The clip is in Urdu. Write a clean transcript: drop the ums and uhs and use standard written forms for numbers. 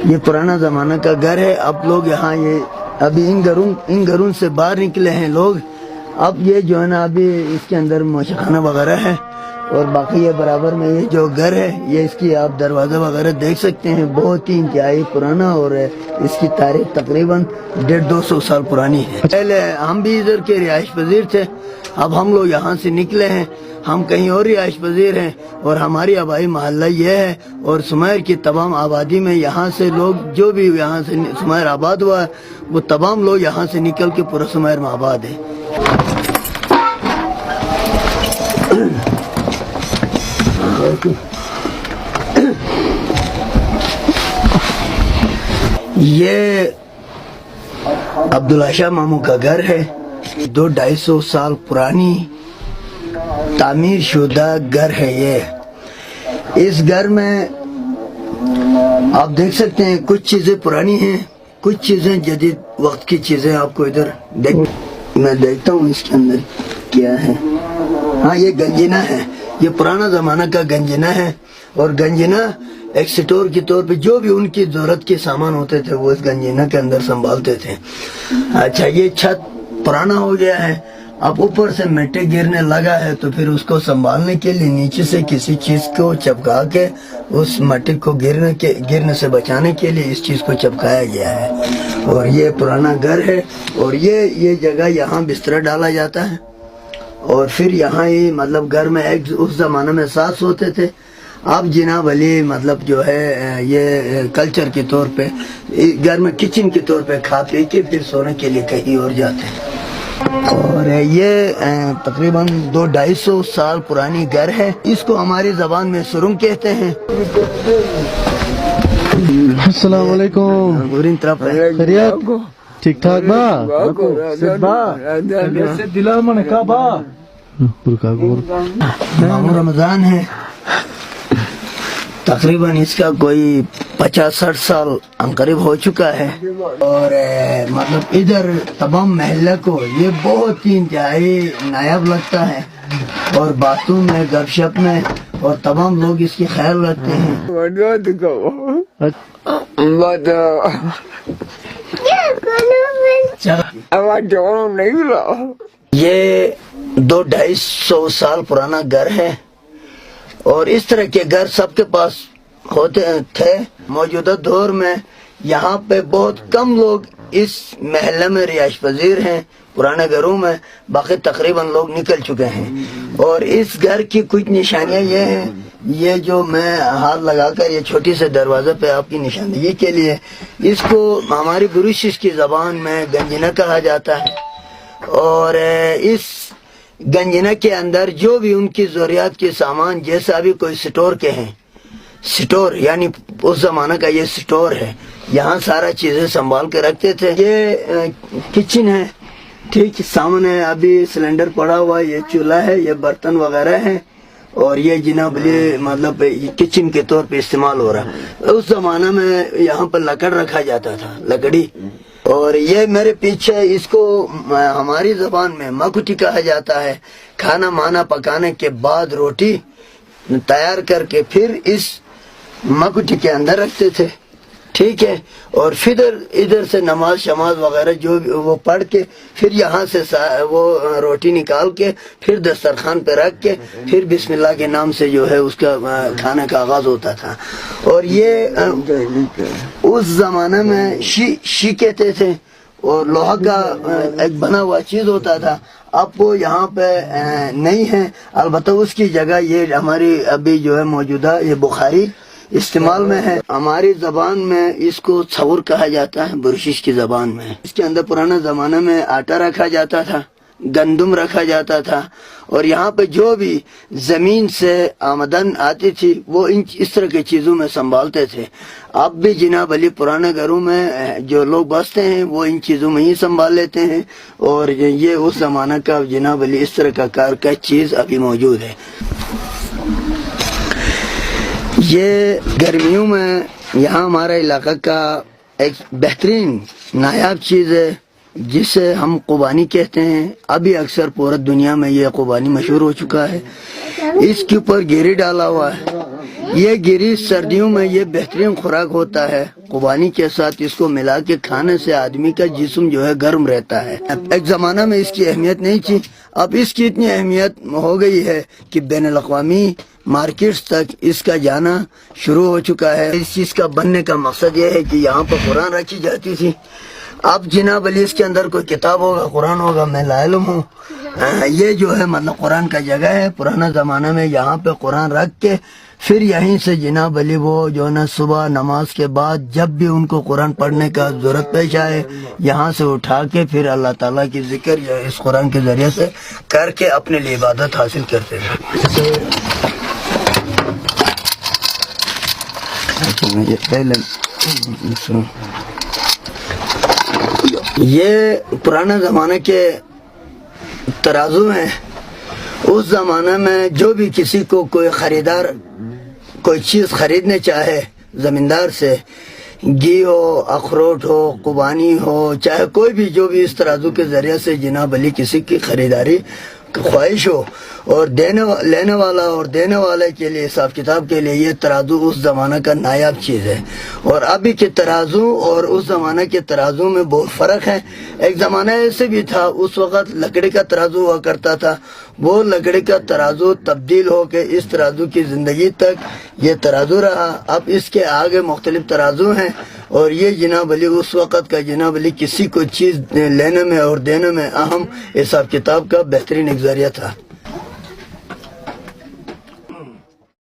یہ پرانا زمانہ کا گھر ہے. اب لوگ یہاں یہ ابھی ان گھروں سے باہر نکلے ہیں لوگ. اب یہ جو ہے نا ابھی اس کے اندر موشخانہ وغیرہ ہے اور باقی یہ برابر میں یہ جو گھر ہے یہ اس کی آپ دروازہ وغیرہ دیکھ سکتے ہیں. بہت ہی انتہائی پرانا اور اس کی تاریخ تقریباً 150-200 سال پرانی ہے. پہلے ہم بھی ادھر کے رہائش پذیر تھے. اب ہم لوگ یہاں سے نکلے ہیں, ہم کہیں اور رہائش پذیر ہیں اور ہماری آبائی محلہ یہ ہے. اور سمیر کی تمام آبادی میں یہاں سے لوگ جو بھی یہاں سے سمیر آباد ہوا ہے وہ تمام لوگ یہاں سے نکل کے پورا سمیر میں آباد ہے. یہ عبداللہ شاہ ماموں کا گھر ہے. 200-250 سال پرانی تعمیر شدہ گھر ہے یہ. اس گھر میں آپ دیکھ سکتے ہیں کچھ چیزیں پرانی ہیں, کچھ چیزیں جدید وقت کی چیزیں. آپ کو ادھر میں دیکھتا ہوں اس کے اندر کیا ہے. ہاں یہ گنجینہ ہے, یہ پرانا زمانہ کا گنجینہ ہے. اور گنجینہ ایک سٹور کے طور پہ جو بھی ان کی ضرورت کے سامان ہوتے تھے وہ اس گنجینہ کے اندر سنبھالتے تھے. اچھا یہ چھت پرانا ہو گیا ہے, اب اوپر سے مٹی گرنے لگا ہے تو پھر اس کو سنبھالنے کے لیے نیچے سے کسی چیز کو چپکا کے اس مٹی کو گرنے سے بچانے کے لیے اس چیز کو چپکایا گیا ہے. اور یہ پرانا گھر ہے اور یہ جگہ یہاں بستر ڈالا جاتا ہے. اور پھر یہاں ہی مطلب گھر میں اس زمانے میں ساس ہوتے تھے. اب جناب علی مطلب جو ہے یہ کلچر کے طور پہ گھر میں کچن کے طور پہ کھا پی کے پھر سونے کے لیے کہیں اور جاتے ہیں. اور یہ تقریباً 200-250 سال پرانی گھر ہے. اس کو ہماری زبان میں سرنگ کہتے ہیں. السلام علیکم. خیریت ٹھیک ٹھاک ماموں رمضان ہے. تقریباً اس کا کوئی 50-60 سال قریب ہو چکا ہے. اور مطلب ادھر تمام محلہ کو یہ بہت ہی انتہائی نایاب لگتا ہے. اور باتوں میں گپ شپ میں اور تمام لوگ اس کی خیال رکھتے ہیں. یہ 200-250 سال پرانا گھر ہے. اور اس طرح کے گھر سب کے پاس ہوتے تھے. موجودہ دور میں یہاں پہ بہت کم لوگ اس محلے میں رہائش پذیر ہیں پرانے گھروں میں. باقی تقریباً لوگ نکل چکے ہیں. اور اس گھر کی کچھ نشانیاں یہ ہیں, یہ جو میں ہاتھ لگا کر یہ چھوٹی سے دروازے پہ آپ کی نشاندہی کے لیے, اس کو ہماری بروشش کی زبان میں گنجینہ کہا جاتا ہے. اور اس گنجینہ کے اندر جو بھی ان کی ضروریات کے سامان, جیسا بھی کوئی سٹور کے ہیں, سٹور یعنی اس زمانہ کا یہ سٹور ہے, یہاں سارا چیزیں سنبھال کے رکھتے تھے. یہ کچن ہے, ٹھیک سامنے ابھی سلنڈر پڑا ہوا, یہ چولہا ہے, یہ برتن وغیرہ ہے. اور یہ جناب یہ مطلب کچن کے طور پہ استعمال ہو رہا. اس زمانہ میں یہاں پر لکڑ رکھا جاتا تھا, لکڑی. اور یہ میرے پیچھے اس کو ہماری زبان میں مکھٹی کہا جاتا ہے. کھانا مانا پکانے کے بعد روٹی تیار کر کے پھر اس مکھٹی کے اندر رکھتے تھے, ٹھیک ہے. اور پھر ادھر سے نماز شماز وغیرہ جو وہ پڑھ کے پھر یہاں سے وہ روٹی نکال کے پھر دسترخوان پہ رکھ کے پھر بسم اللہ کے نام سے جو ہے اس کا کھانے کا آغاز ہوتا تھا. اور یہ اس زمانے میں شی کہتے تھے اور لوہا کا ایک بنا ہوا چیز ہوتا تھا. اب وہ یہاں پہ نہیں ہے, البتہ اس کی جگہ یہ ہماری ابھی جو ہے موجودہ یہ بخاری استعمال میں ہے. ہماری زبان میں اس کو تصور کہا جاتا ہے, بروشش کی زبان میں. اس کے اندر پرانا زمانے میں آٹا رکھا جاتا تھا, گندم رکھا جاتا تھا. اور یہاں پہ جو بھی زمین سے آمدن آتی تھی وہ اس طرح کی چیزوں میں سنبھالتے تھے. اب بھی جناب علی پرانے گھروں میں جو لوگ بستے ہیں وہ ان چیزوں میں ہی سنبھال لیتے ہیں. اور یہ اس زمانہ کا جناب علی اس طرح کا کار کا چیز ابھی موجود ہے. یہ گرمیوں میں یہاں ہمارا علاقہ کا ایک بہترین نایاب چیز ہے جسے ہم قبانی کہتے ہیں. ابھی اکثر پورا دنیا میں یہ قبانی مشہور ہو چکا ہے. اس کے اوپر گیری ڈالا ہوا ہے. یہ گری سردیوں میں یہ بہترین خوراک ہوتا ہے، قربانی کے ساتھ اس کو ملا کے کھانے سے آدمی کا جسم جو ہے گرم رہتا ہے۔ ایک زمانہ میں اس کی اہمیت نہیں تھی، اب اس کی اتنی اہمیت ہو گئی ہے کہ بین الاقوامی مارکیٹس تک اس کا جانا شروع ہو چکا ہے۔ اس چیز کا بننے کا مقصد یہ ہے کہ یہاں پر قرآن رکھی جاتی تھی۔ اب جناب علی اس کے اندر کوئی کتاب ہوگا، قرآن ہوگا، میں لا علم ہوں۔ یہ جو ہے مطلب قرآن کا جگہ ہے۔ پرانا زمانہ میں یہاں پہ قرآن رکھ کے پھر یہیں سے جناب علی وہ جو نا صبح نماز کے بعد جب بھی ان کو قرآن پڑھنے کا ضرورت پیش آئے، یہاں سے اٹھا کے پھر اللہ تعالیٰ کی ذکر یا اس قرآن کے ذریعے سے کر کے اپنے لیے عبادت حاصل کرتے تھے۔ یہ پرانا زمانے کے ترازو ہیں۔ اس زمانے میں جو بھی کسی کو کوئی خریدار کوئی چیز خریدنے چاہے زمیندار سے، گھی ہو، اخروٹ ہو، قبانی ہو، چاہے کوئی بھی جو بھی اس ترازو کے ذریعے سے جناب علی کسی کی خریداری خواہش ہو، اور لینے والا اور دینے والے کے لیے حساب کتاب کے لیے یہ ترازو اس زمانہ کا نایاب چیز ہے۔ اور ابھی کے ترازو اور اس زمانہ کے ترازو میں بہت فرق ہے۔ ایک زمانہ ایسے بھی تھا، اس وقت لکڑی کا ترازو ہوا کرتا تھا، وہ لکڑی کا ترازو تبدیل ہو کے اس ترازو کی زندگی تک یہ ترازو رہا۔ اب اس کے آگے مختلف ترازو ہیں، اور یہ جناب علی اس وقت کا جناب علی کسی کو چیز لینے میں اور دینے میں اہم حساب کتاب کا بہترین ایک ذریعہ تھا۔